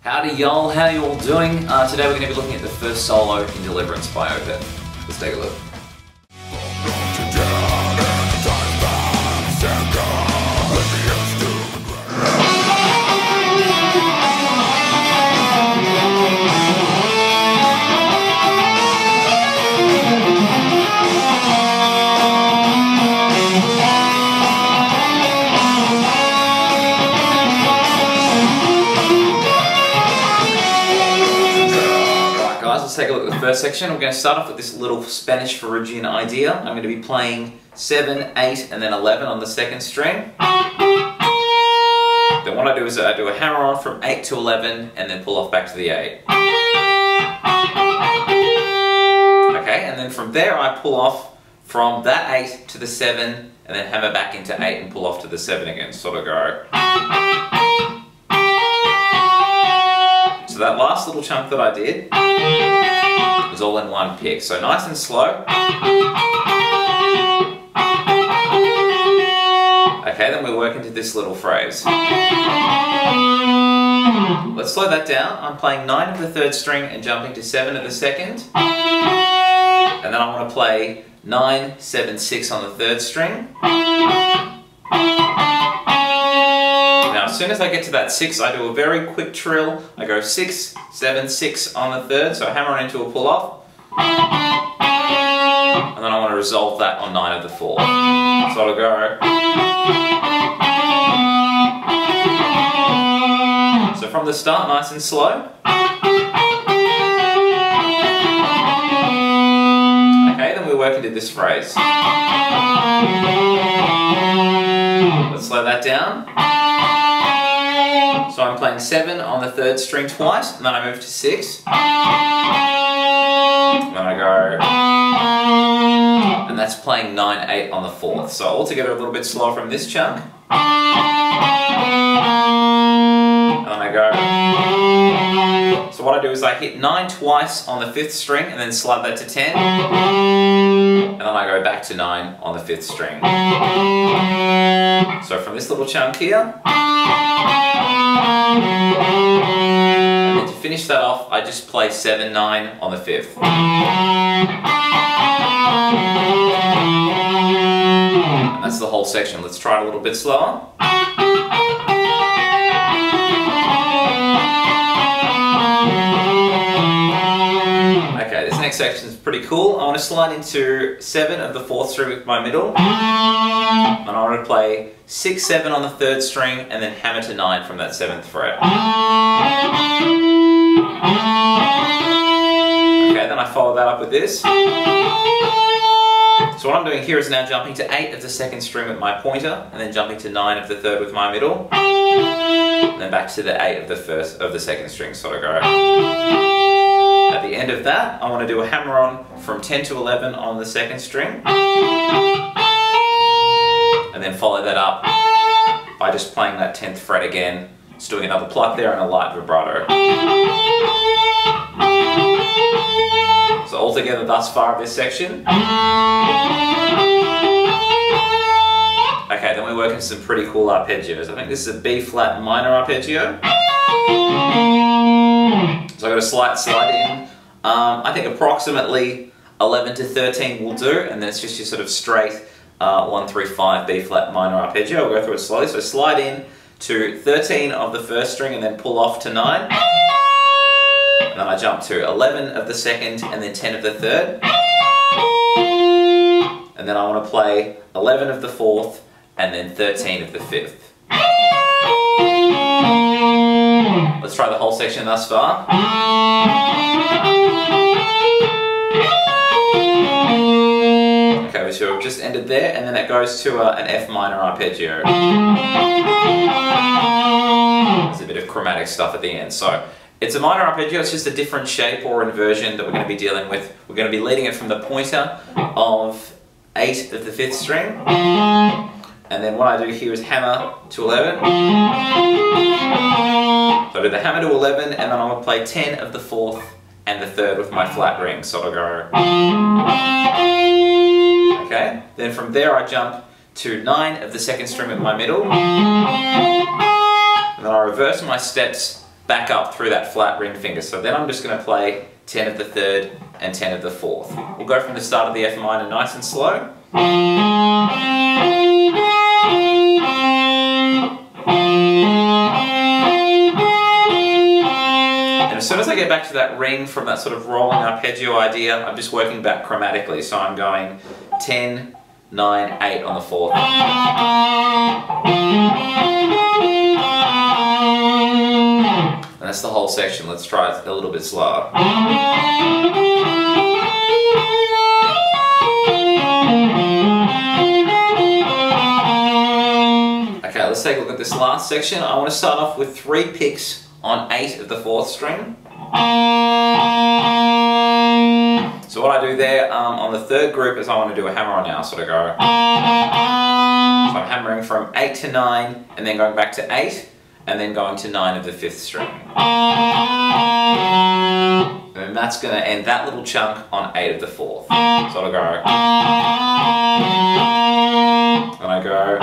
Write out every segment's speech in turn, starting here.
Howdy y'all, how you all doing? Today we're going to be looking at the first solo in Deliverance by Opeth. Let's take a look. Let's take a look at the first section. We're going to start off with this little Spanish Phrygian idea. I'm going to be playing 7, 8 and then 11 on the second string. Then what I do is I do a hammer on from 8 to 11 and then pull off back to the 8. Okay, and then from there I pull off from that 8 to the 7 and then hammer back into 8 and pull off to the 7 again. Sort of go. So that last little chunk that I did was all in one pick. So nice and slow. Okay, then we work into this little phrase. Let's slow that down. I'm playing 9 of the third string and jumping to 7 of the second. And then I want to play 9, 7, 6 on the third string. As soon as I get to that 6, I do a very quick trill. I go 6, 7, 6 on the third, so I hammer on into a pull off. And then I want to resolve that on 9 of the 4. So I'll go. So from the start, nice and slow. Okay, then we work into this phrase. Let's slow that down. So I'm playing 7 on the third string twice, and then I move to 6. And then I go. And that's playing 9, 8 on the fourth. So altogether a little bit slower from this chunk. And then I go. So what I do is I hit 9 twice on the 5th string, and then slide that to 10. And then I go back to 9 on the 5th string. So from this little chunk here. And then to finish that off, I just play 7, 9 on the 5th. And that's the whole section. Let's try it a little bit slower. Okay, this next section is pretty cool. I want to slide into 7 of the 4th string with my middle. And I want to play 6, 7 on the 3rd string and then hammer to 9 from that 7th fret. Okay, then I follow that up with this. So what I'm doing here is now jumping to 8 of the 2nd string with my pointer and then jumping to 9 of the 3rd with my middle. And then back to the 8 of the 2nd string, sort of go. At the end of that, I want to do a hammer on from 10 to 11 on the 2nd string. And then follow that up by just playing that 10th fret again, just doing another pluck there and a light vibrato. So altogether thus far of this section. Okay, then we're working some pretty cool arpeggios. I think this is a B flat minor arpeggio. So I've got a slight slide in. I think approximately 11 to 13 will do, and then it's just your sort of straight 1, 3, 5 B flat minor arpeggio. I'll go through it slowly. So slide in to 13 of the 1st string and then pull off to 9. And then I jump to 11 of the 2nd and then 10 of the 3rd. And then I want to play 11 of the 4th and then 13 of the 5th. Let's try the whole section thus far. Okay, so we've just ended there, and then it goes to an F minor arpeggio. There's a bit of chromatic stuff at the end. So it's a minor arpeggio, it's just a different shape or inversion that we're going to be dealing with. We're going to be leading it from the pointer of 8 of the 5th string. And then what I do here is hammer to 11. So I do the hammer to 11 and then I'm going to play 10 of the 4th and the 3rd with my flat ring. So I'll go. Okay, then from there I jump to 9 of the 2nd string with my middle. And then I reverse my steps back up through that flat ring finger. So then I'm just going to play 10 of the 3rd and 10 of the 4th. We'll go from the start of the F minor nice and slow. And as soon as I get back to that ring from that sort of rolling arpeggio idea, I'm just working back chromatically. So I'm going 10, 9, 8 on the 4th. And that's the whole section. Let's try it a little bit slower. Okay, let's take a look at this last section. I want to start off with 3 picks on 8 of the 4th string. So what I do there on the 3rd group is I want to do a hammer on now, sort of go. So I'm hammering from 8 to 9 and then going back to 8 and then going to 9 of the 5th string. And that's going to end that little chunk on 8 of the 4th. So I'll go. And I go.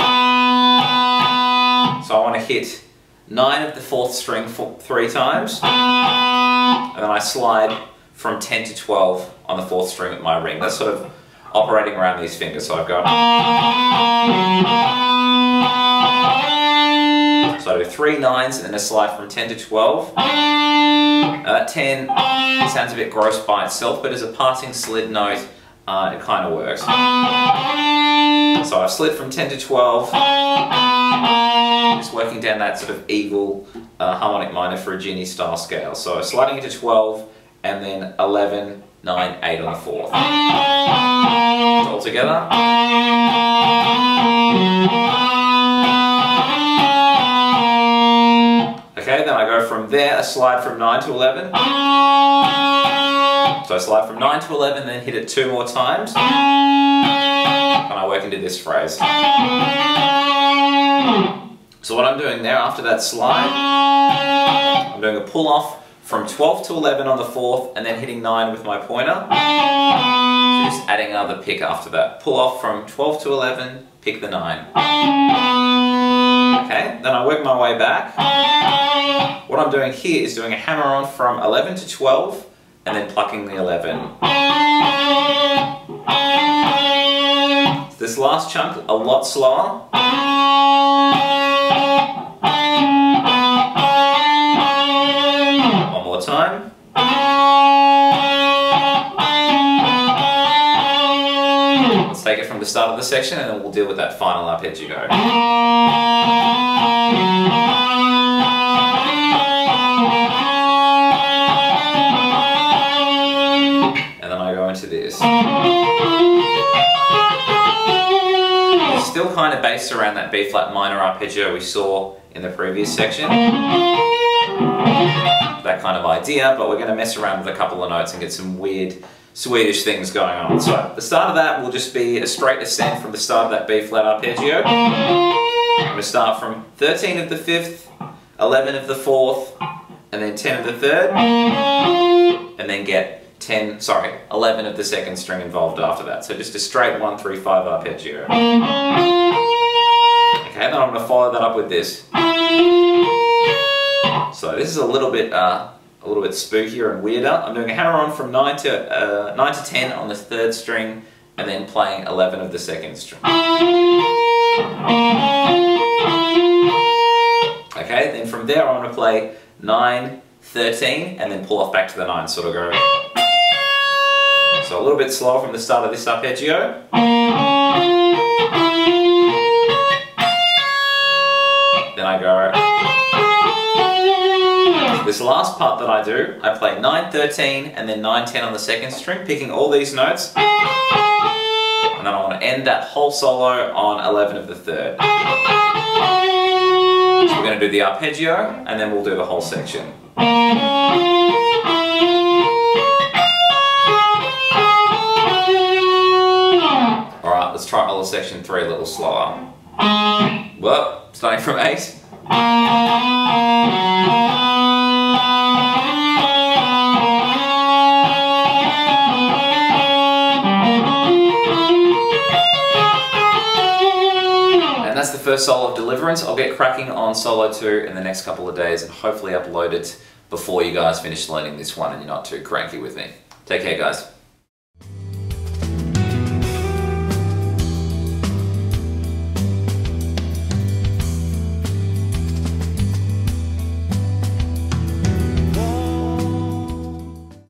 So I want to hit 9 of the 4th string 3 times, and then I slide from 10 to 12 on the 4th string with my ring. That's sort of operating around these fingers. So I've got. So I do 3 9s and then a slide from 10 to 12. Now that 10 sounds a bit gross by itself, but as a passing slid note, it kind of works. So I've slid from 10 to 12. Just working down that sort of eagle harmonic minor for a Ginny style scale. So sliding into 12 and then 11, 9, 8 on the 4th. So all together. Okay, then I go from there, a slide from 9 to 11. So I slide from 9 to 11, then hit it 2 more times. And I work into this phrase. So what I'm doing there after that slide, I'm doing a pull off from 12 to 11 on the 4th and then hitting 9 with my pointer. So just adding another pick after that. Pull off from 12 to 11, pick the 9. Okay, then I work my way back. What I'm doing here is doing a hammer on from 11 to 12 and then plucking the 11. This last chunk, a lot slower. One more time. Let's take it from the start of the section and then we'll deal with that final arpeggio. And then I go into this. Still kind of based around that B flat minor arpeggio we saw in the previous section. That kind of idea, but we're going to mess around with a couple of notes and get some weird Swedish things going on. So the start of that will just be a straight ascent from the start of that B flat arpeggio. I'm going to start from 13 of the 5th, 11 of the 4th, and then 10 of the 3rd, and then get 11 of the 2nd string involved after that. So just a straight 1, 3, 5 arpeggio. Okay, then I'm going to follow that up with this. So this is a little bit spookier and weirder. I'm doing a hammer on from 9 to 10 on the 3rd string, and then playing 11 of the 2nd string. Okay, then from there I'm going to play 9, 13, and then pull off back to the 9, sort of go. So a little bit slower from the start of this arpeggio. Then I go. This last part that I do, I play 9, 13, and then 9, 10 on the 2nd string, picking all these notes. And then I want to end that whole solo on 11 of the 3rd. So we're going to do the arpeggio, and then we'll do the whole section. Alright, let's try all of section 3 a little slower. Well, starting from 8. first solo of Deliverance. I'll get cracking on solo 2 in the next couple of days and hopefully upload it before you guys finish learning this one and you're not too cranky with me. Take care, guys.